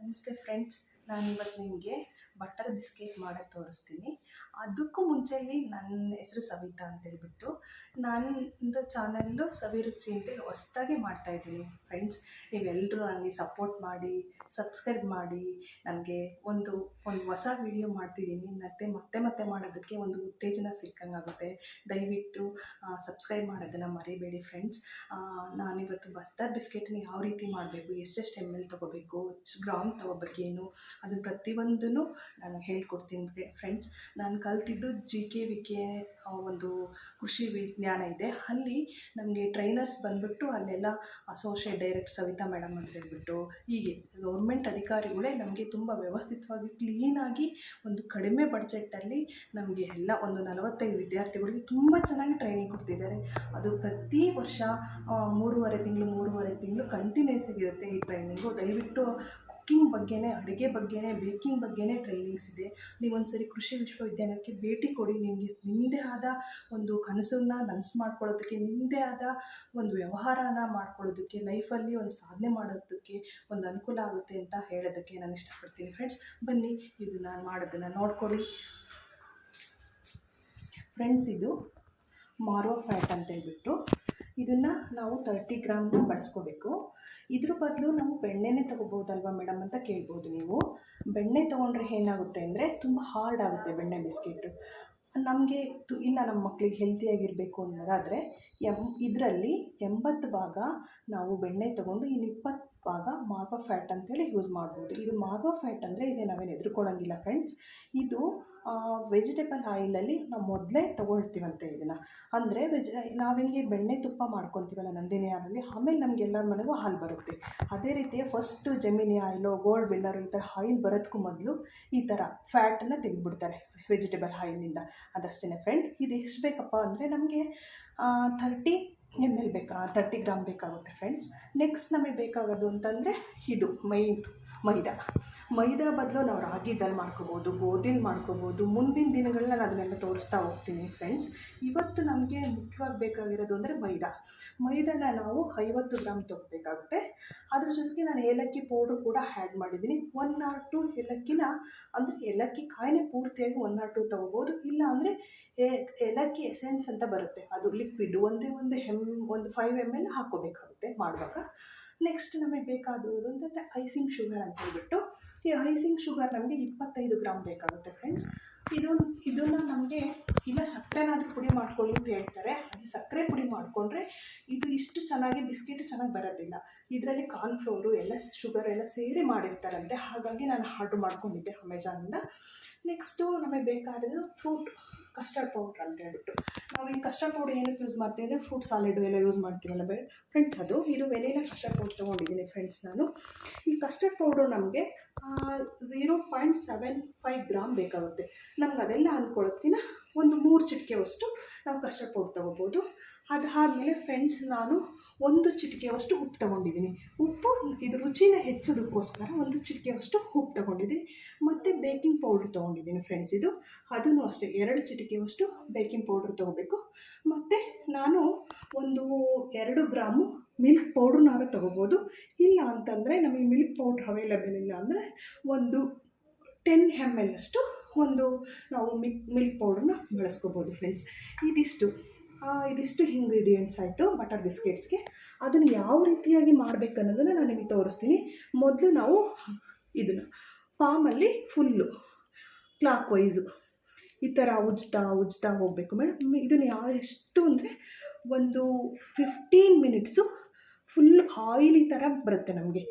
ನಮಸ್ತೆ ಫ್ರೆಂಡ್ಸ್, ನಾನಿವತ್ತು ನಿಮಗೆ ಬಟರ್ ಬಿಸ್ಕೆಟ್ ಮಾಡೋದು ತೋರಿಸ್ತೀನಿ. ಅದಕ್ಕೂ ಮುಂಚೆಯಲ್ಲಿ ನನ್ನ ಹೆಸರು ಸವಿತಾ ಅಂತೇಳ್ಬಿಟ್ಟು ನನ್ನದು ಚಾನಲ್ಲು ಸವಿರುಚಿ ಅಂತೇಳಿ ಹೊಸ್ದಾಗಿ ಮಾಡ್ತಾಯಿದ್ದೀನಿ. ಫ್ರೆಂಡ್ಸ್, ನೀವೆಲ್ಲರೂ ನನಗೆ ಸಪೋರ್ಟ್ ಮಾಡಿ, ಸಬ್ಸ್ಕ್ರೈಬ್ ಮಾಡಿ. ನನಗೆ ಒಂದು ಹೊಸ ವೀಡಿಯೋ ಮಾಡ್ತಿದ್ದೀನಿ, ಮತ್ತೆ ಮಾಡೋದಕ್ಕೆ ಒಂದು ಉತ್ತೇಜನ ಸಿಕ್ಕಂಗಾಗುತ್ತೆ. ದಯವಿಟ್ಟು ಸಬ್ಸ್ಕ್ರೈಬ್ ಮಾಡೋದನ್ನು ಮರಿಬೇಡಿ ಫ್ರೆಂಡ್ಸ್. ನಾನಿವತ್ತು ಬಟರ್ ಬಿಸ್ಕೆಟ್ನ ಯಾವ ರೀತಿ ಮಾಡಬೇಕು, ಎಷ್ಟೆಷ್ಟು ml ತೊಗೋಬೇಕು, ಎಷ್ಟು ಗ್ರಾಮ್ ತೊಗೋಬೇಕು, ಏನು ಅದನ್ನು ಪ್ರತಿಯೊಂದೂ ನಾನು ಹೇಳ್ಕೊಡ್ತೀನಿ ಫ್ರೆಂಡ್ಸ್. ನಾನು ಕಲ್ತಿದ್ದು GKVK ಒಂದು ಕೃಷಿ ವಿಜ್ಞಾನ ಇದೆ. ಅಲ್ಲಿ ನಮಗೆ ಟ್ರೈನರ್ಸ್ ಬಂದುಬಿಟ್ಟು ಅಲ್ಲೆಲ್ಲ ಅಸೋಸಿಯೇಟ್ ಡೈರೆಕ್ಟ್ ಸವಿತಾ ಮೇಡಮ್ ಅಂತ ಹೇಳ್ಬಿಟ್ಟು, ಹೀಗೆ ಗೌರ್ಮೆಂಟ್ ಅಧಿಕಾರಿಗಳೇ ನಮಗೆ ತುಂಬ ವ್ಯವಸ್ಥಿತವಾಗಿ ಕ್ಲೀನಾಗಿ ಒಂದು ಕಡಿಮೆ ಬಡ್ಜೆಟ್ಟಲ್ಲಿ ನಮಗೆ ಎಲ್ಲ ಒಂದು 45 ವಿದ್ಯಾರ್ಥಿಗಳಿಗೆ ತುಂಬ ಚೆನ್ನಾಗಿ ಟ್ರೈನಿಂಗ್ ಕೊಡ್ತಿದ್ದಾರೆ. ಅದು ಪ್ರತಿ ವರ್ಷ 3.5 ತಿಂಗಳು ಕಂಟಿನ್ಯೂಸ್ ಆಗಿರುತ್ತೆ ಈ ಟ್ರೈನಿಂಗು. ದಯವಿಟ್ಟು ಕುಕ್ಕಿಂಗ್ ಬಗ್ಗೆನೇ, ಅಡುಗೆ ಬಗ್ಗೆನೇ, ಬೇಕಿಂಗ್ ಬಗ್ಗೆನೇ ಟ್ರೈನಿಂಗ್ಸ್ ಇದೆ. ನೀವೊಂದ್ಸರಿ ಕೃಷಿ ವಿಶ್ವವಿದ್ಯಾಲಯಕ್ಕೆ ಭೇಟಿ ಕೊಡಿ. ನಿಮಗೆ ನಿಮ್ಮದೇ ಆದ ಒಂದು ಕನಸನ್ನು ನನಸು ಮಾಡ್ಕೊಳ್ಳೋದಕ್ಕೆ, ನಿಮ್ಮದೇ ಆದ ಒಂದು ವ್ಯವಹಾರನ ಮಾಡ್ಕೊಳ್ಳೋದಕ್ಕೆ, ಲೈಫಲ್ಲಿ ಒಂದು ಸಾಧನೆ ಮಾಡೋದಕ್ಕೆ ಒಂದು ಅನುಕೂಲ ಆಗುತ್ತೆ ಅಂತ ಹೇಳೋದಕ್ಕೆ ನಾನು ಇಷ್ಟಪಡ್ತೀನಿ. ಫ್ರೆಂಡ್ಸ್, ಬನ್ನಿ ಇದು ನಾನು ಮಾಡೋದನ್ನು ನೋಡ್ಕೊಳ್ಳಿ. ಫ್ರೆಂಡ್ಸ್, ಇದು ಮಾರೋ ಫ್ಯಾಟ್ ಅಂತೇಳ್ಬಿಟ್ಟು ಇದನ್ನು ನಾವು 30 ಗ್ರಾಮ್ನ ಬಳಸ್ಕೋಬೇಕು. ಇದ್ರ ಬದಲು ನಾವು ಬೆಣ್ಣೆನೇ ತೊಗೋಬೋದಲ್ವ ಮೇಡಮ್ ಅಂತ ಕೇಳ್ಬೋದು ನೀವು. ಬೆಣ್ಣೆ ತೊಗೊಂಡ್ರೆ ಏನಾಗುತ್ತೆ ಅಂದರೆ ತುಂಬ ಹಾರ್ಡ್ ಆಗುತ್ತೆ ಬೆಣ್ಣೆ ಬಿಸ್ಕೆಟು. ನಮಗೆ ಇಲ್ಲ ನಮ್ಮ ಮಕ್ಕಳಿಗೆ ಹೆಲ್ತಿಯಾಗಿರಬೇಕು ಅನ್ನೋದಾದರೆ ಇದರಲ್ಲಿ 80 ಭಾಗ ನಾವು ಬೆಣ್ಣೆ ತೊಗೊಂಡು ಇನ್ನು 20 ಭಾಗ ಮಾರ್ಗೋ ಫ್ಯಾಟ್ ಅಂತೇಳಿ ಯೂಸ್ ಮಾಡ್ಬೋದು. ಇದು ಮಾರ್ಗೋ ಫ್ಯಾಟ್ ಅಂದರೆ ಇದೇ ನಾವೇನು ಹೆದರ್ಕೊಳ್ಳೋಂಗಿಲ್ಲ ಫ್ರೆಂಡ್ಸ್. ಇದು ವೆಜಿಟೇಬಲ್ ಆಯಿಲಲ್ಲಿ ನಾವು ಮೊದಲೇ ತೊಗೊಳ್ತೀವಂತೆ ಇದನ್ನು. ಅಂದರೆ ನಾವು ಹೆಂಗೆ ಬೆಣ್ಣೆ ತುಪ್ಪ ಮಾಡ್ಕೊತೀವಲ್ಲ ನಂದಿನಿ ಹಾಲಲ್ಲಿ, ಆಮೇಲೆ ನಮಗೆಲ್ಲರ ಮನೆಗೂ ಹಾಲು ಬರುತ್ತೆ. ಅದೇ ರೀತಿ first gemini oil, gold winner ಈ ಥರ ಆಯಿಲ್ ಬರೋದಕ್ಕೂ ಮೊದಲು ಈ ಥರ ಫ್ಯಾಟನ್ನು ತೆಗೆದುಬಿಡ್ತಾರೆ ವೆಜಿಟೇಬಲ್ ಆಯಿಲಿಂದ. ಅದಷ್ಟೇ ಫ್ರೆಂಡ್. ಇದು ಎಷ್ಟು ಬೇಕಪ್ಪ ಅಂದರೆ ನಮಗೆ 30 ml 30 ಗ್ರಾಮ್ ಬೇಕಾಗುತ್ತೆ ಫ್ರೆಂಡ್ಸ್. ನೆಕ್ಸ್ಟ್ ನಮಗೆ ಬೇಕಾಗೋದು ಅಂತಂದರೆ ಇದು ಮೈದಾ ಬದಲು ನಾವು ರಾಗಿದಲ್ಲಿ ಮಾಡ್ಕೋಬೋದು, ಗೋಧಿಲಿ ಮಾಡ್ಕೋಬೋದು. ಮುಂದಿನ ದಿನಗಳಲ್ಲಿ ನಾನು ಅದನ್ನೆಲ್ಲ ತೋರಿಸ್ತಾ ಹೋಗ್ತೀನಿ ಫ್ರೆಂಡ್ಸ್. ಇವತ್ತು ನಮಗೆ ಮುಖ್ಯವಾಗಿ ಬೇಕಾಗಿರೋದು ಅಂದರೆ ಮೈದಾನ ನಾವು 50 ಗ್ರಾಮ್ ತೊಗೋಬೇಕಾಗುತ್ತೆ. ಅದ್ರ ಜೊತೆಗೆ ನಾನು ಏಲಕ್ಕಿ ಪೌಡ್ರು ಕೂಡ ಆ್ಯಡ್ ಮಾಡಿದ್ದೀನಿ. 1 or 2 ಏಲಕ್ಕಿನ, ಅಂದರೆ ಏಲಕ್ಕಿ ಕಾಯಿನೇ ಪೂರ್ತಿಯಾಗಿ 1 or 2 ತೊಗೋಬೋದು. ಇಲ್ಲ ಅಂದರೆ ಏಲಕ್ಕಿ ಎಸೆನ್ಸ್ ಅಂತ ಬರುತ್ತೆ, ಅದು ಲಿಕ್ವಿಡ್ ಒಂದು 5 ml ಹಾಕ್ಕೋಬೇಕಾಗುತ್ತೆ ಮಾಡುವಾಗ. ನೆಕ್ಸ್ಟ್ ನಮಗೆ ಬೇಕಾದದ್ದು ಅಂತಂದರೆ ಐಸಿಂಗ್ ಶುಗರ್ ಅಂತ ಹೇಳ್ಬಿಟ್ಟು, ಈ ಐಸಿಂಗ್ ಶುಗರ್ ನಮಗೆ 25 ಗ್ರಾಮ್ ಬೇಕಾಗುತ್ತೆ ಫ್ರೆಂಡ್ಸ್. ಇದನ್ನು ನಮಗೆ ಇಲ್ಲ ಸಕ್ಕರೆನಾದರೂ ಪುಡಿ ಮಾಡ್ಕೊಳ್ಳಿ ಅಂತ ಹೇಳ್ತಾರೆ. ಅದು ಸಕ್ಕರೆ ಪುಡಿ ಮಾಡಿಕೊಂಡ್ರೆ ಇದು ಇಷ್ಟು ಚೆನ್ನಾಗಿ ಬಿಸ್ಕೆಟು ಚೆನ್ನಾಗಿ ಬರೋದಿಲ್ಲ. ಇದರಲ್ಲಿ ಕಾರ್ನ್ಫ್ಲೋರು ಎಲ್ಲ ಶುಗರ್ ಎಲ್ಲ ಸೇರಿ ಮಾಡಿರ್ತಾರಂತೆ. ಹಾಗಾಗಿ ನಾನು ಆರ್ಡ್ರ್ ಮಾಡ್ಕೊಂಡಿದ್ದೆ ಅಮೆಝಾನಿಂದ. ನೆಕ್ಸ್ಟು ನಮಗೆ ಬೇಕಾದದ್ದು ಕಸ್ಟರ್ಡ್ ಪೌಡ್ರ್ ಅಂತ ಹೇಳ್ಬಿಟ್ಟು, ನಾವು ಈ ಕಸ್ಟರ್ಡ್ ಪೌಡ್ರ್ ಏನಕ್ಕೆ ಯೂಸ್ ಮಾಡ್ತೀವಿ ಅಂದರೆ ಫ್ರೂಟ್ ಸಾಲಿಡು ಎಲ್ಲ ಯೂಸ್ ಮಾಡ್ತೀವಲ್ಲ ಫ್ರೆಂಡ್ಸ್. ಇದು ವೆನಿಲಾ ಕಸ್ಟರ್ಡ್ ಪೌಡ್ರ್ ತೊಗೊಂಡಿದ್ದೀನಿ ಫ್ರೆಂಡ್ಸ್ ನಾನು. ಈ ಕಸ್ಟರ್ಡ್ ಪೌಡ್ರು ನಮಗೆ 0.75 ಗ್ರಾಮ್ ಬೇಕಾಗುತ್ತೆ. ನಮ್ಗೆ ಅದೆಲ್ಲ ಅಂದ್ಕೊಳ್ಳೋದ್ಕಿಂತ ಒಂದು 3 ಚಿಟಿಕೆಯಷ್ಟು ನಾವು ಕಸ್ಟರ್ಡ್ ಪೌಡ್ರ್ ತೊಗೋಬೋದು. ಅದಾದಮೇಲೆ ಫ್ರೆಂಡ್ಸ್, ನಾನು 1 ಚಿಟಿಕೆಯಷ್ಟು ಉಪ್ಪು ತೊಗೊಂಡಿದ್ದೀನಿ. ಉಪ್ಪು ಇದು ರುಚಿನ ಹೆಚ್ಚೋದಕ್ಕೋಸ್ಕರ 1 ಚಿಟಿಕೆಯಷ್ಟು ಉಪ್ಪು ತೊಗೊಂಡಿದ್ದೀನಿ. ಮತ್ತು ಬೇಕಿಂಗ್ ಪೌಡ್ರ್ ತೊಗೊಂಡಿದ್ದೀನಿ ಫ್ರೆಂಡ್ಸ್. ಅದನ್ನು ಅಷ್ಟೇ 2 ಚಿಟಿಕೆಯಷ್ಟು ಬೇಕಿಂಗ್ ಪೌಡ್ರ್ ತೊಗೋಬೇಕು. ಮತ್ತು ನಾನು ಒಂದು 2 ಗ್ರಾಮು ಮಿಲ್ಕ್ ಪೌಡ್ರನ್ನಾದ್ರೂ ತೊಗೋಬೋದು. ಇಲ್ಲ ಅಂತಂದರೆ ನಮಗೆ ಮಿಲ್ಕ್ ಪೌಡ್ರ್ ಅವೈಲೇಬಲ್ ಇಲ್ಲ ಅಂದರೆ ಒಂದು 10 ml ಅಷ್ಟು ನಾವು ಮಿಲ್ಕ್ ಪೌಡ್ರನ್ನ ಬಳಸ್ಕೋಬೋದು ಫ್ರೆಂಡ್ಸ್. ಇದಿಷ್ಟು ಇಂಗ್ರೀಡಿಯೆಂಟ್ಸ್ ಆಯಿತು ಬಟರ್ ಬಿಸ್ಕೆಟ್ಸ್ಗೆ. ಅದನ್ನು ಯಾವ ರೀತಿಯಾಗಿ ಮಾಡಬೇಕು ಅನ್ನೋದನ್ನು ನಾನು ನಿಮಗೆ ತೋರಿಸ್ತೀನಿ. ಮೊದಲು ನಾವು ಇದನ್ನು ಪಾಮಲ್ಲಿ ಫುಲ್ಲು ಕ್ಲಾಕ್ ವೈಸು ಈ ಥರ ಉಜ್ತಾ ಹೋಗಬೇಕು ಮೇಡಮ್. ಇದನ್ನು ಎಷ್ಟು ಅಂದರೆ ಒಂದು 15 ಮಿನಿಟ್ಸು ಫುಲ್ ಆಯಿಲಿ ಥರ ಬರುತ್ತೆ ನಮಗೆ.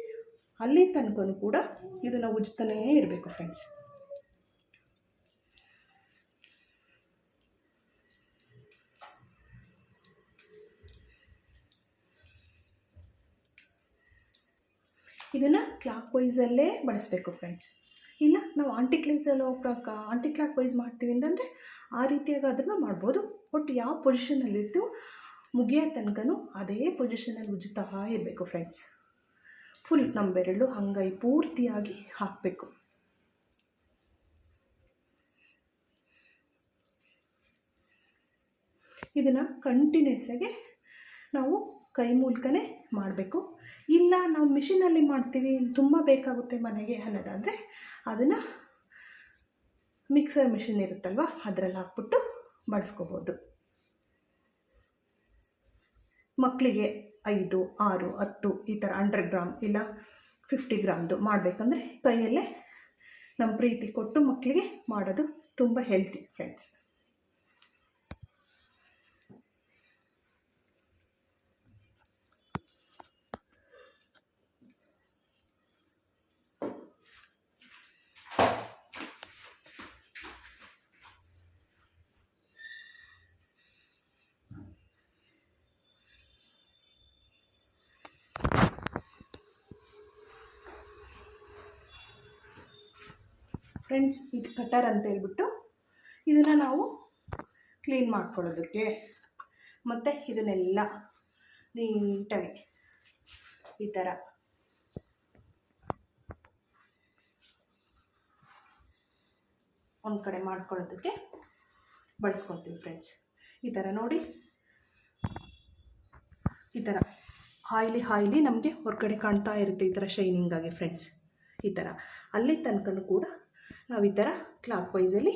ಅಲ್ಲಿ ತನಕ ಕೂಡ ಇದನ್ನು ಉಜ್ತಾನೇ ಇರಬೇಕು ಫ್ರೆಂಡ್ಸ್. ಇದನ್ನು ಕ್ಲಾಕ್ ವೈಸಲ್ಲೇ ಬಳಸಬೇಕು ಫ್ರೆಂಡ್ಸ್. ಇಲ್ಲ ನಾವು ಆಂಟಿ ಕ್ಲಾಕ್ ವೈಸ್ ಮಾಡ್ತೀವಿ ಅಂತಂದರೆ ಆ ರೀತಿಯಾಗಾದ್ರೂ ಮಾಡ್ಬೋದು. ಒಟ್ಟು ಯಾವ ಪೊಸಿಷನಲ್ಲಿರ್ತೀವೋ ಮುಗಿಯೋ ತನಕನೂ ಅದೇ ಪೊಸಿಷನಲ್ಲಿ ಉಜ್ತಾ ಇರಬೇಕು ಫ್ರೆಂಡ್ಸ್. ಫುಲ್ ನಮ್ಮ ಬೆರಳು ಅಂಗೈ ಪೂರ್ತಿಯಾಗಿ ಹಾಕಬೇಕು. ಇದನ್ನು ಕಂಟಿನ್ಯೂಸ್ ಆಗಿ ನಾವು ಕೈ ಮೂಲಕನೇ ಮಾಡಬೇಕು. ಇಲ್ಲ ನಾವು ಮಿಷಿನಲ್ಲಿ ಮಾಡ್ತೀವಿ, ತುಂಬ ಬೇಕಾಗುತ್ತೆ ಮನೆಗೆ ಅನ್ನೋದಾದರೆ ಅದನ್ನು ಮಿಕ್ಸರ್ ಮಿಷಿನ್ ಇರುತ್ತಲ್ವ ಅದರಲ್ಲಿ ಹಾಕ್ಬಿಟ್ಟು ಬಳಸ್ಕೋಬೋದು. ಮಕ್ಕಳಿಗೆ 5, 6, 10 ಈ ಥರ 100 ಗ್ರಾಮ್ ಇಲ್ಲ 50 ಗ್ರಾಮ್ದು ಮಾಡಬೇಕಂದ್ರೆ ಕೈಯಲ್ಲೇ ನಮ್ಮ ಪ್ರೀತಿ ಕೊಟ್ಟು ಮಕ್ಕಳಿಗೆ ಮಾಡೋದು ತುಂಬ ಹೆಲ್ತಿ ಫ್ರೆಂಡ್ಸ್. ಫ್ರೆಂಡ್ಸ್, ಇದು ಕಟರ್ ಅಂತ ಹೇಳ್ಬಿಟ್ಟು ಇದನ್ನು ನಾವು ಕ್ಲೀನ್ ಮಾಡ್ಕೊಳ್ಳೋದಕ್ಕೆ ಮತ್ತು ಇದನ್ನೆಲ್ಲ ನೀಟಾಗಿ ಈ ಥರ ಒಂದು ಕಡೆ ಮಾಡ್ಕೊಳ್ಳೋದಕ್ಕೆ ಬಳಸ್ಕೊಳ್ತೀವಿ ಫ್ರೆಂಡ್ಸ್. ಈ ಥರ ನೋಡಿ, ಈ ಥರ ಆಯ್ಲಿ ನಮಗೆ ಹೊರಗಡೆ ಕಾಣ್ತಾ ಇರುತ್ತೆ, ಈ ಥರ ಶೈನಿಂಗಾಗಿ ಫ್ರೆಂಡ್ಸ್. ಈ ಥರ ಅಲ್ಲಿ ತನಕನೂ ಕೂಡ ನಾವು ಈ ಥರ ಕ್ಲಾಕ್ ವೈಸಲ್ಲಿ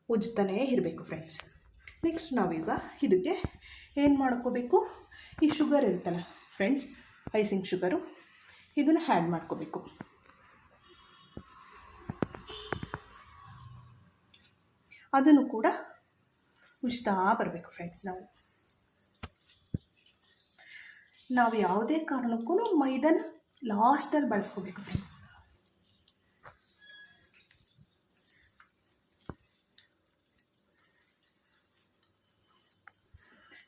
ಉಜ್ತಾನೇ ಇರಬೇಕು ಫ್ರೆಂಡ್ಸ್. ನೆಕ್ಸ್ಟ್ ನಾವೀಗ ಇದಕ್ಕೆ ಏನು ಮಾಡ್ಕೋಬೇಕು, ಈ ಶುಗರ್ ಇರುತ್ತಲ್ಲ ಫ್ರೆಂಡ್ಸ್, ಐಸಿಂಗ್ ಶುಗರು, ಇದನ್ನು ಆ್ಯಡ್ ಮಾಡ್ಕೋಬೇಕು. ಅದನ್ನು ಕೂಡ ಉಜ್ತಾ ಬರಬೇಕು ಫ್ರೆಂಡ್ಸ್. ನಾವು ಯಾವುದೇ ಕಾರಣಕ್ಕೂ ಮೈದಾನ ಲಾಸ್ಟಲ್ಲಿ ಬಳಸ್ಕೋಬೇಕು ಫ್ರೆಂಡ್ಸ್.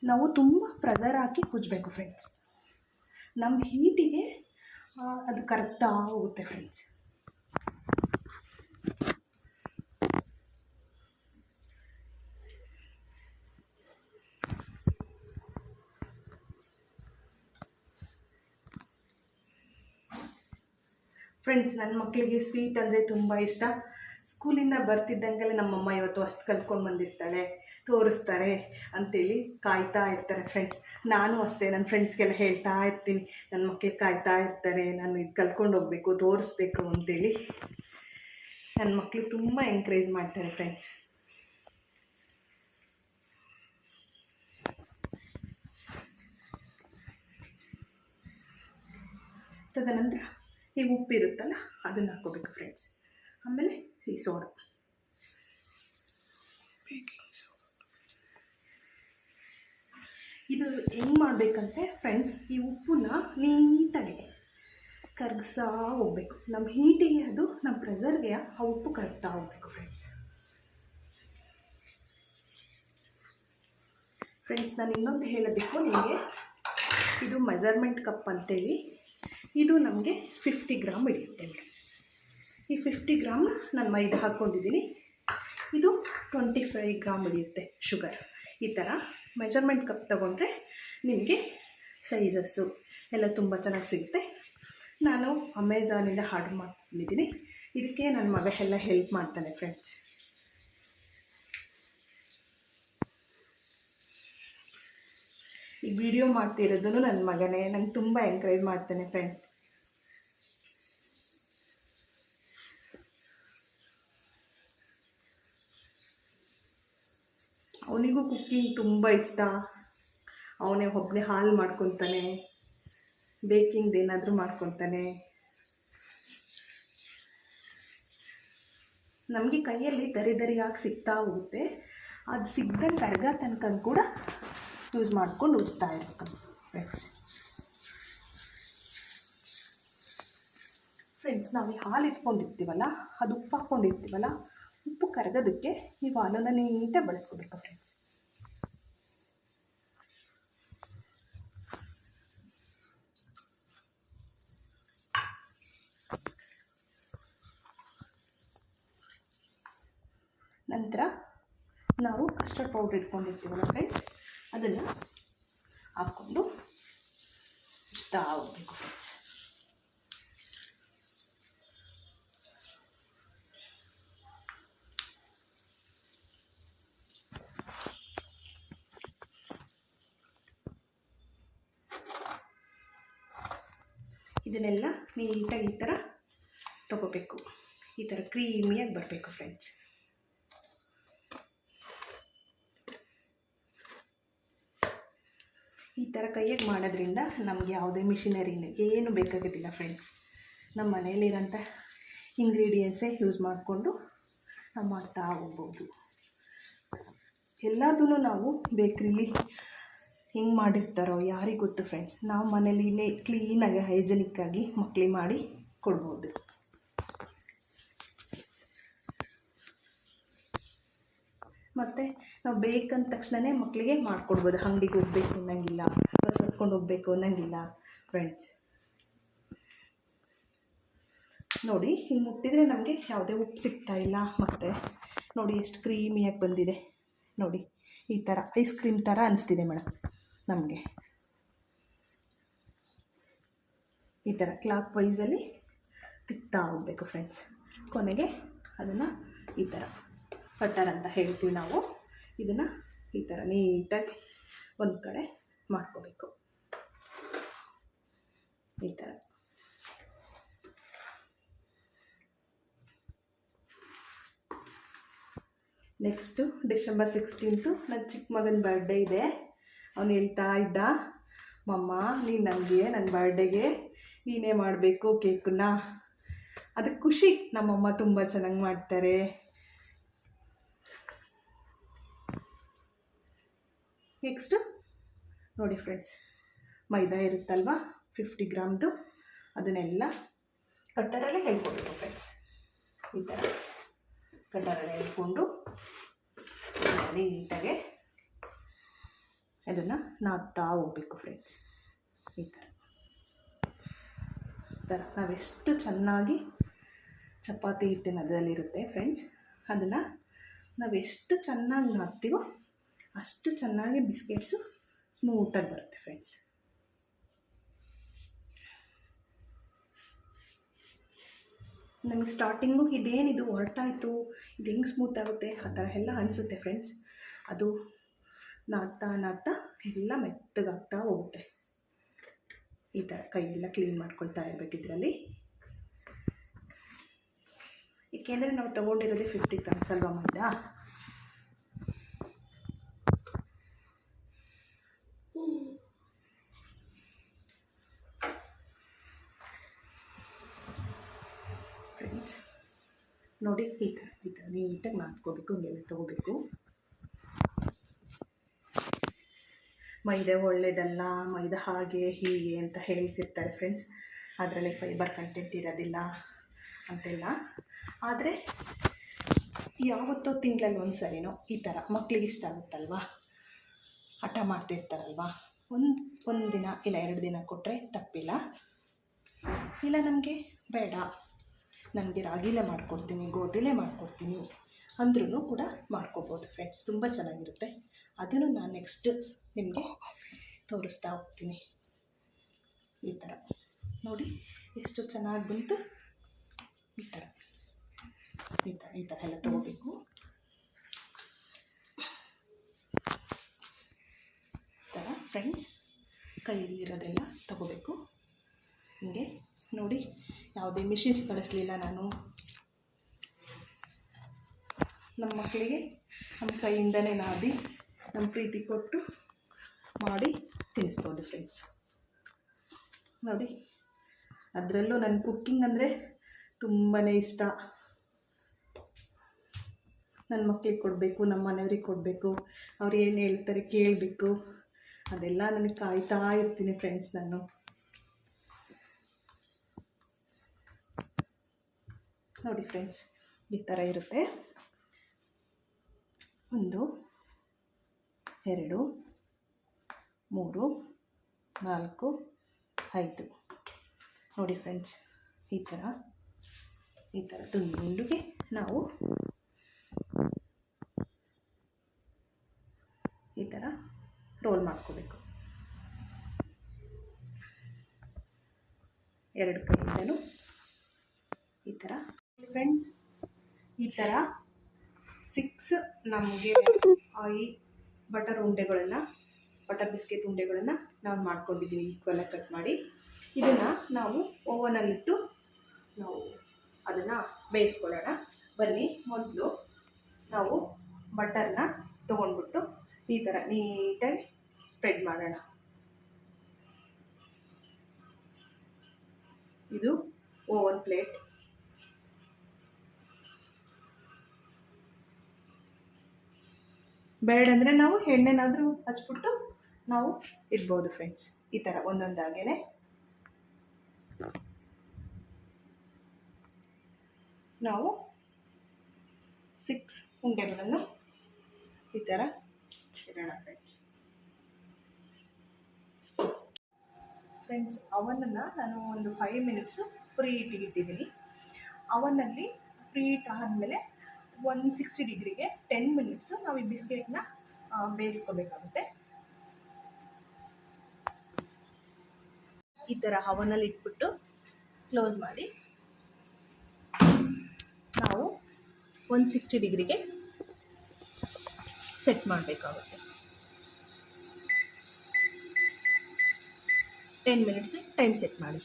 ನಾವು ತುಂಬ ಪ್ರೆಷರ್ ಹಾಕಿ ಉಜ್ಜಬೇಕು ಫ್ರೆಂಡ್ಸ್. ನಮ್ಮ ಹೀಟಿಗೆ ಅದು ಕರಗ್ತಾ ಹೋಗುತ್ತೆ ಫ್ರೆಂಡ್ಸ್. ಫ್ರೆಂಡ್ಸ್, ನನ್ನ ಮಕ್ಕಳಿಗೆ ಸ್ವೀಟ್ ಅಂದರೆ ತುಂಬ ಇಷ್ಟ. ಸ್ಕೂಲಿಂದ ಬರ್ತಿದ್ದಂಗೆಲ್ಲ ನಮ್ಮಮ್ಮ ಇವತ್ತು ಹೊಸ್ತು ಕಲ್ತ್ಕೊಂಡು ಬಂದಿರ್ತಾಳೆ, ತೋರಿಸ್ತಾರೆ ಅಂಥೇಳಿ ಕಾಯ್ತಾ ಇರ್ತಾರೆ ಫ್ರೆಂಡ್ಸ್. ನಾನು ಅಷ್ಟೇ ನನ್ನ ಫ್ರೆಂಡ್ಸ್ಗೆಲ್ಲ ಹೇಳ್ತಾ ಇರ್ತೀನಿ, ನನ್ನ ಮಕ್ಕಳು ಕಾಯ್ತಾ ಇರ್ತಾರೆ, ನಾನು ಇದು ಕಲ್ತ್ಕೊಂಡು ಹೋಗಬೇಕು, ತೋರಿಸ್ಬೇಕು ಅಂತೇಳಿ. ನನ್ನ ಮಕ್ಕಳು ತುಂಬ ಎಂಕರೇಜ್ ಮಾಡ್ತಾರೆ ಫ್ರೆಂಡ್ಸ್. ತದನಂತರ ಈ ಉಪ್ಪಿರುತ್ತಲ್ಲ ಅದನ್ನು ಹಾಕ್ಕೋಬೇಕು ಫ್ರೆಂಡ್ಸ್. ಆಮೇಲೆ ಈ ಸೋಡಾ, ಇದು ಹೆಂಗೆ ಮಾಡಬೇಕಂತೆ ಫ್ರೆಂಡ್ಸ್, ಈ ಉಪ್ಪನ್ನ ನೀಟಾಗಿ ಕರಗಿಸ್ತಾ ಹೋಗ್ಬೇಕು. ನಮ್ಮ ಹೀಟಿಗೆ ಅದು ನಮ್ಮ ಪ್ರೆಷರ್ಗೆ ಆ ಉಪ್ಪು ಕರಗ್ತಾ ಹೋಗ್ಬೇಕು ಫ್ರೆಂಡ್ಸ್. ಫ್ರೆಂಡ್ಸ್, ನಾನು ಇನ್ನೊಂದು ಹೇಳಬೇಕು ನಿಮಗೆ, ಇದು ಮೆಜರ್ಮೆಂಟ್ ಕಪ್ ಅಂತೇಳಿ, ಇದು ನಮಗೆ 50 ಗ್ರಾಮ್ ಹಿಡಿಯುತ್ತೆ ಮೇಡಮ್. ಈ 50 ಗ್ರಾಮ್ನ ನಾನು ಮೈದಾ ಹಾಕ್ಕೊಂಡಿದ್ದೀನಿ. ಇದು 25 ಗ್ರಾಮ್ ಹಿಡಿಯುತ್ತೆ ಶುಗರ್. ಈ ಥರ ಮೆಜರ್ಮೆಂಟ್ ಕಪ್ ತೊಗೊಂಡ್ರೆ ನಿಮಗೆ ಸೈಜಸ್ಸು ಎಲ್ಲ ತುಂಬ ಚೆನ್ನಾಗಿ ಸಿಗುತ್ತೆ. ನಾನು ಅಮೆಝಾನಿಂದ ಆರ್ಡ್ರ್ ಮಾಡ್ಕೊಂಡಿದ್ದೀನಿ. ಇದಕ್ಕೆ ನನ್ನ ಮಗ ಎಲ್ಲ ಹೆಲ್ಪ್ ಮಾಡ್ತಾನೆ ಫ್ರೆಂಡ್ಸ್. ಈ ವಿಡಿಯೋ ಮಾಡ್ತಿರೋದು ನನ್ನ ಮಗನೇ, ನಂಗೆ ತುಂಬ ಎಂಕರೇಜ್ ಮಾಡ್ತಾನೆ ಫ್ರೆಂಡ್. ಅವನಿಗೂ ಕುಕ್ಕಿಂಗ್ ತುಂಬ ಇಷ್ಟ. ಅವನೇ ಒಬ್ಬನೇ ಹಾಲು ಮಾಡ್ಕೊತಾನೆ, ಬೇಕಿಂಗ್ ಏನಾದರೂ ಮಾಡ್ಕೊತಾನೆ. ನಮಗೆ ಕೈಯಲ್ಲಿ ದರಿಯಾಗಿ ಸಿಗ್ತಾ ಹೋಗುತ್ತೆ. ಅದು ಸಿಗ್ದಂಗೆ ಕರಗ ತನಕ ಕೂಡ ಯೂಸ್ ಮಾಡ್ಕೊಂಡು ಉಜ್ತಾ ಇರಬೇಕು ಫ್ರೆಂಡ್ಸ್. ಫ್ರೆಂಡ್ಸ್, ನಾವು ಈ ಹಾಲು ಇಟ್ಕೊಂಡಿರ್ತೀವಲ್ಲ, ಅದು ಉಪ್ಪು ಹಾಕ್ಕೊಂಡಿರ್ತೀವಲ್ಲ, ಉಪ್ಪು ಕರಗೋದಕ್ಕೆ ನೀವು ಹಾಲನ್ನು ನೀಟಾಗಿ ಬಳಸ್ಕೋಬೇಕು ಫ್ರೆಂಡ್ಸ್. ನಂತರ ನಾವು ಕಸ್ಟರ್ಡ್ ಪೌಡ್ರ್ ಇಟ್ಕೊಂಡಿರ್ತೀವಲ್ಲ ಫ್ರೆಂಡ್ಸ್, ಅದನ್ನು ಹಾಕ್ಕೊಂಡು ಉಜ್ತಾ ಹೋಗ್ಬೇಕು ಫ್ರೆಂಡ್ಸ್. ಇದನ್ನೆಲ್ಲ ನೀಟಾಗಿ ಈ ಥರ ತೊಗೋಬೇಕು. ಈ ಥರ ಕ್ರೀಮಿಯಾಗಿ ಬರಬೇಕು ಫ್ರೆಂಡ್ಸ್. ಈ ಥರ ಕೈಯಾಗಿ ಮಾಡೋದ್ರಿಂದ ನಮಗೆ ಯಾವುದೇ ಮಿಷಿನರಿನ ಏನು ಬೇಕಾಗೋದಿಲ್ಲ ಫ್ರೆಂಡ್ಸ್. ನಮ್ಮ ಮನೆಯಲ್ಲಿರೋಂಥ ಇಂಗ್ರೀಡಿಯೆಂಟ್ಸೇ ಯೂಸ್ ಮಾಡಿಕೊಂಡು ನಾವು ಮಾಡ್ತಾ ಹೋಗ್ಬೋದು. ಎಲ್ಲದೂ ನಾವು ಬೇಕ್ರಿಲಿ ಹೆಂಗೆ ಮಾಡಿರ್ತಾರೋ ಯಾರಿಗೆ ಗೊತ್ತು ಫ್ರೆಂಡ್ಸ್. ನಾವು ಮನೇಲಿನೇ ಕ್ಲೀನಾಗಿ ಹೈಜೆನಿಕ್ಕಾಗಿ ಮಕ್ಕಳಿಗೆ ಮಾಡಿ ಕೊಡ್ಬೋದು. ಮತ್ತು ನಾವು ಬೇಕಂದ ತಕ್ಷಣವೇ ಮಕ್ಕಳಿಗೆ ಮಾಡಿಕೊಡ್ಬೋದು. ಅಂಗಡಿಗೆ ಹೋಗ್ಬೇಕು ಅನ್ನೋಂಗಿಲ್ಲ, ಬಸ್ ಹತ್ಕೊಂಡು ಹೋಗ್ಬೇಕು ಅನ್ನೋಂಗಿಲ್ಲ ಫ್ರೆಂಡ್ಸ್. ನೋಡಿ, ಹಿಂಗೆ ಮುಟ್ಟಿದರೆ ನಮಗೆ ಯಾವುದೇ ಉಪ್ಪು ಸಿಗ್ತಾಯಿಲ್ಲ. ಮತ್ತು ನೋಡಿ ಎಷ್ಟು ಕ್ರೀಮಿಯಾಗಿ ಬಂದಿದೆ. ನೋಡಿ, ಈ ಥರ ಐಸ್ ಕ್ರೀಮ್ ಥರ ಅನಿಸ್ತಿದೆ ಮೇಡಮ್ ನಮಗೆ. ಈ ಥರ ಕ್ಲಾಕ್ ವೈಸಲ್ಲಿ ತಿಕ್ತಾ ಹೋಗಬೇಕು ಫ್ರೆಂಡ್ಸ್. ಕೊನೆಗೆ ಅದನ್ನು ಈ ಥರ ಬಟರ್ ಅಂತ ಹೇಳ್ತೀವಿ ನಾವು. ಇದನ್ನು ಈ ಥರ ನೀಟಾಗಿ ಒಂದು ಕಡೆ ಮಾಡ್ಕೋಬೇಕು. ಈ ಥರ ನೆಕ್ಸ್ಟು ಡಿಸೆಂಬರ್ 16 ನನ್ನ ಚಿಕ್ಕ ಮಗನ ಬರ್ಡೇ ಇದೆ. ಅವನು ಹೇಳ್ತಾ ಇದ್ದ, ಮಮ್ಮ ನೀನು ನನಗೆ ನನ್ನ ಬರ್ಡೇಗೆ ನೀನೇ ಮಾಡಬೇಕು ಕೇಕನ್ನ. ಅದಕ್ಕೆ ಖುಷಿ, ನಮ್ಮಮ್ಮ ತುಂಬ ಚೆನ್ನಾಗಿ ಮಾಡ್ತಾರೆ. ನೆಕ್ಸ್ಟು ನೋಡಿ ಫ್ರೆಂಡ್ಸ್, ಮೈದಾ ಇರುತ್ತಲ್ವ 50 ಗ್ರಾಮ್ದು, ಅದನ್ನೆಲ್ಲ ಕಟ್ಟರಲ್ಲೇ ಹೇಳ್ಕೊಬೇಕು ಫ್ರೆಂಡ್ಸ್. ಈ ಥರ ಕಟ್ಟರಲ್ಲೇ ಹೇಳ್ಕೊಂಡು ನೀಟಾಗೆ ಅದನ್ನು ನಾದ್ತಾ ಹೋಗ್ಬೇಕು ಫ್ರೆಂಡ್ಸ್. ಈ ಥರ ನಾವೆಷ್ಟು ಚೆನ್ನಾಗಿ ಚಪಾತಿ ಹಿಟ್ಟಿನ ಅದರಲ್ಲಿರುತ್ತೆ ಫ್ರೆಂಡ್ಸ್, ಅದನ್ನು ನಾವೆಷ್ಟು ಚೆನ್ನಾಗಿ ನಾದ್ತೀವೋ ಅಷ್ಟು ಚೆನ್ನಾಗಿ ಬಿಸ್ಕೆಟ್ಸು ಸ್ಮೂತಾಗಿ ಬರುತ್ತೆ ಫ್ರೆಂಡ್ಸ್. ನನಗೆ ಸ್ಟಾರ್ಟಿಂಗು ಇದೇನಿದು ಹೊರಟಾಯಿತು, ಇದು ಹೆಂಗೆ ಸ್ಮೂತ್ ಆಗುತ್ತೆ ಆ ಥರ ಎಲ್ಲ ಅನಿಸುತ್ತೆ ಫ್ರೆಂಡ್ಸ್. ಅದು ನಾದ್ತಾ ಎಲ್ಲ ಮೆತ್ತಗಾಗ್ತಾ ಹೋಗುತ್ತೆ. ಈ ಥರ ಕೈಯೆಲ್ಲ ಕ್ಲೀನ್ ಮಾಡ್ಕೊಳ್ತಾ ಇರಬೇಕು ಇದರಲ್ಲಿ. ಏಕೆಂದರೆ ನಾವು ತೊಗೊಂಡಿರೋದೇ 50 ಗ್ರಾಮ್ಸ್ ಅಲ್ವಾ ಮೈದಾ. ಫ್ರೆಂಡ್ಸ್ ನೋಡಿ, ಈ ಥರ ನೀಟಾಗಿ ನಾದ್ಕೋಬೇಕು. ಹಿಂಗೆಲ್ಲ ತೊಗೋಬೇಕು. ಮೈದಾ ಒಳ್ಳೆಯದಲ್ಲ, ಮೈದಾ ಹಾಗೆ ಹೀಗೆ ಅಂತ ಹೇಳ್ತಿರ್ತಾರೆ ಫ್ರೆಂಡ್ಸ್. ಅದರಲ್ಲಿ ಫೈಬರ್ ಕಂಟೆಂಟ್ ಇರೋದಿಲ್ಲ ಅಂತೆಲ್ಲ. ಆದರೆ ಯಾವತ್ತೋ ತಿಂಗಳಲ್ಲಿ ಒಂದು ಸರಿನೋ ಈ ಥರ ಮಕ್ಕಳಿಗೆ ಇಷ್ಟ ಆಗುತ್ತಲ್ವ, ಹಠ ಮಾಡ್ತಿರ್ತಾರಲ್ವ, ಒಂದು ದಿನ ಇಲ್ಲ 2 ದಿನ ಕೊಟ್ಟರೆ ತಪ್ಪಿಲ್ಲ. ಇಲ್ಲ ನಮಗೆ ಬೇಡ, ನನಗೆ ರಾಗಿಲೇ ಮಾಡ್ಕೊಡ್ತೀನಿ, ಗೋಧಿಲೇ ಮಾಡ್ಕೊಡ್ತೀನಿ ಅಂದ್ರೂ ಕೂಡ ಮಾಡ್ಕೊಬೋದು ಫ್ರೆಂಡ್ಸ್. ತುಂಬ ಚೆನ್ನಾಗಿರುತ್ತೆ. ಅದನ್ನು ನಾನು ನೆಕ್ಸ್ಟ್ ನಿಮಗೆ ತೋರಿಸ್ತಾ ಹೋಗ್ತೀನಿ. ಈ ಥರ ನೋಡಿ ಎಷ್ಟು ಚೆನ್ನಾಗಿ ಬಂತು. ಈ ಥರ ಎಲ್ಲ ತೊಗೋಬೇಕು. ಈ ಥರ ಫ್ರೆಂಡ್ಸ್ ಕೈಯಲ್ಲಿರೋದೆಲ್ಲ ತೊಗೋಬೇಕು. ಹಿಂಗೆ ನೋಡಿ, ಯಾವುದೇ ಮಿಷಿನ್ಸ್ ಬಳಸಲಿಲ್ಲ ನಾನು. ನಮ್ಮ ಮಕ್ಕಳಿಗೆ ನಮ್ಮ ಕೈಯಿಂದನೇ ನಾದಿ ನಮ್ಮ ಪ್ರೀತಿ ಕೊಟ್ಟು ಮಾಡಿ ತಿನ್ನಿಸ್ಬೋದು ಫ್ರೆಂಡ್ಸ್. ನೋಡಿ, ಅದರಲ್ಲೂ ನನ್ನ ಕುಕ್ಕಿಂಗ್ ಅಂದರೆ ತುಂಬಾ ಇಷ್ಟ. ನನ್ನ ಮಕ್ಕಳಿಗೆ ಕೊಡಬೇಕು, ನಮ್ಮ ಮನೆಯವ್ರಿಗೆ ಕೊಡಬೇಕು, ಅವ್ರು ಏನು ಹೇಳ್ತಾರೆ ಕೇಳಬೇಕು, ಅದೆಲ್ಲ ನನಗೆ ಕಾಯ್ತಾ ಇರ್ತೀನಿ ಫ್ರೆಂಡ್ಸ್ ನಾನು. ನೋಡಿ ಫ್ರೆಂಡ್ಸ್, ಈ ಥರ ಇರುತ್ತೆ. 1 2 3 4 5 ನೋಡಿ ಫ್ರೆಂಡ್ಸ್, ಈ ಥರ ತುಂಡುಗೆ ನಾವು ಈ ಥರ ರೋಲ್ ಮಾಡ್ಕೋಬೇಕು. 2 ಕೈಯಿಂದಲೂ ಈ ಥರ ಫ್ರೆಂಡ್ಸ್. ಈ ಥರ 6 ನಮಗೆ ಈ ಬಟರ್ ಬಿಸ್ಕೆಟ್ ಉಂಡೆಗಳನ್ನು ನಾವು ಮಾಡ್ಕೊಂಡಿದ್ದೀವಿ ಈಕ್ವಲಾಗಿ ಕಟ್ ಮಾಡಿ. ಇದನ್ನು ನಾವು ಓವನಲ್ಲಿಟ್ಟು ನಾವು ಅದನ್ನು ಬೇಯಿಸ್ಕೊಳ್ಳೋಣ. ಬನ್ನಿ, ಮೊದಲು ನಾವು ಬಟರ್ನ ತೊಗೊಂಡ್ಬಿಟ್ಟು ಈ ಥರ ನೀಟಾಗಿ ಸ್ಪ್ರೆಡ್ ಮಾಡೋಣ. ಇದು ಓವನ್ ಪ್ಲೇಟ್. ಬೇಡಂದರೆ ನಾವು ಎಣ್ಣೆನಾದರೂ ಹಚ್ಬಿಟ್ಟು ನಾವು ಇಡ್ಬೋದು ಫ್ರೆಂಡ್ಸ್. ಈ ಥರ ಒಂದೊಂದಾಗೇ ನಾವು 6 ಉಂಡೆಗಳನ್ನು ಈ ಥರ ಇಡೋಣ ಫ್ರೆಂಡ್ಸ್. ಅವನನ್ನು ನಾನು ಒಂದು 5 ಮಿನಿಟ್ಸು ಫ್ರೀ ಇಟ್ಟಿದ್ದೀನಿ. ಅವನಲ್ಲಿ ಫ್ರೀ ಹೀಟ್ ಆದಮೇಲೆ 160 ಡಿಗ್ರಿಗೆ 10 ಮಿನಿಟ್ಸು ನಾವು ಈ ಬಿಸ್ಕೆಟ್ನ ಬೇಯಿಸ್ಕೋಬೇಕಾಗುತ್ತೆ. ಈ ಥರ ಅವನಲ್ಲಿ ಇಟ್ಬಿಟ್ಟು ಕ್ಲೋಸ್ ಮಾಡಿ ನಾವು 160 ಡಿಗ್ರಿಗೆ ಸೆಟ್ ಮಾಡಬೇಕಾಗುತ್ತೆ. 10 ಮಿನಿಟ್ಸ್ ಟೈಮ್ ಸೆಟ್ ಮಾಡಿ.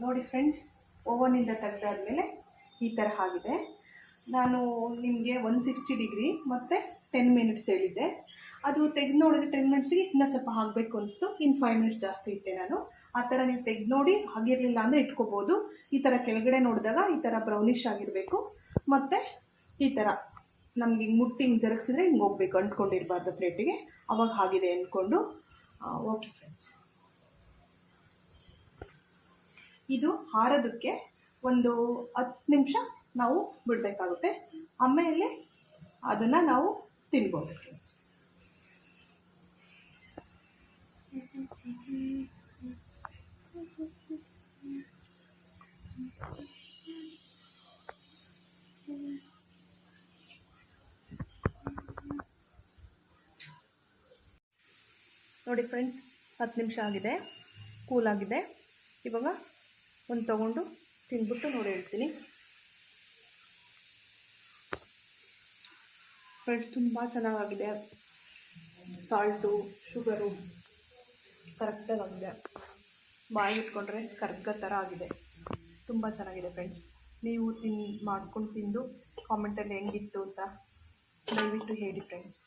ನೋಡಿ ಫ್ರೆಂಡ್ಸ್, ಓವನಿಂದ ತೆಗೆದಾದ್ಮೇಲೆ ಈ ಥರ ಆಗಿದೆ. ನಾನು ನಿಮಗೆ 160 ಡಿಗ್ರಿ ಮತ್ತು 10 ಮಿನಿಟ್ಸ್ ಹೇಳಿದ್ದೆ. ಅದು ತೆಗೆದು ನೋಡಿದ್ರೆ 10 ಮಿನಿಟ್ಸಿಗೆ ಇನ್ನೂ ಸ್ವಲ್ಪ ಹಾಕಬೇಕು ಅನಿಸ್ತು. ಇನ್ನು 5 ಮಿನಿಟ್ಸ್ ಜಾಸ್ತಿ ಇಟ್ಟೆ ನಾನು. ಆ ಥರ ನೀವು ತೆಗೆದು ನೋಡಿ, ಆಗಿರಲಿಲ್ಲ ಅಂದರೆ ಇಟ್ಕೋಬೋದು. ಈ ಥರ ಕೆಳಗಡೆ ನೋಡಿದಾಗ ಈ ಥರ ಬ್ರೌನಿಷ್ ಆಗಿರಬೇಕು. ಮತ್ತು ಈ ಥರ ನಮಗೆ ಹಿಂಗೆ ಮುಟ್ಟಿ ಹಿಂಗೆ ಜರುಗಿಸಿದ್ರೆ ಹಿಂಗೆ ಹೋಗ್ಬೇಕು, ಅಂಟ್ಕೊಂಡಿರಬಾರ್ದು ಪ್ಲೇಟಿಗೆ. ಅವಾಗ ಆಗಿದೆ ಅಂದ್ಕೊಂಡು. ಓಕೆ ಫ್ರೆಂಡ್ಸ್, ಇದು ಹಾರೋದಕ್ಕೆ ಒಂದು 10 ನಿಮಿಷ ನಾವು ಬಿಡಬೇಕಾಗುತ್ತೆ. ಆಮೇಲೆ ಅದನ್ನು ನಾವು ತಿನ್ಬೋದು ಫ್ರೆಂಡ್ಸ್. ನೋಡಿ ಫ್ರೆಂಡ್ಸ್, 10 ನಿಮಿಷ ಆಗಿದೆ, ಕೂಲಾಗಿದೆ. ಇವಾಗ ಒಂದು ತೊಗೊಂಡು ತಿಂದ್ಬಿಟ್ಟು ನೋಡಿ ಹೇಳ್ತೀನಿ ಫ್ರೆಂಡ್ಸ್. ತುಂಬ ಚೆನ್ನಾಗಿದೆ. ಸಾಲ್ಟು, ಶುಗರು ಕರೆಕ್ಟಾಗಿದೆ. ಬಾಯಿ ಇಟ್ಕೊಂಡ್ರೆ ಕರ್ಗ ಥರ ಆಗಿದೆ. ತುಂಬ ಚೆನ್ನಾಗಿದೆ ಫ್ರೆಂಡ್ಸ್. ನೀವು ಮಾಡ್ಕೊಂಡು ತಿಂದು ಕಾಮೆಂಟಲ್ಲಿ ಹೆಂಗಿತ್ತು ಅಂತ ದಯವಿಟ್ಟು ಹೇಳಿ ಫ್ರೆಂಡ್ಸ್.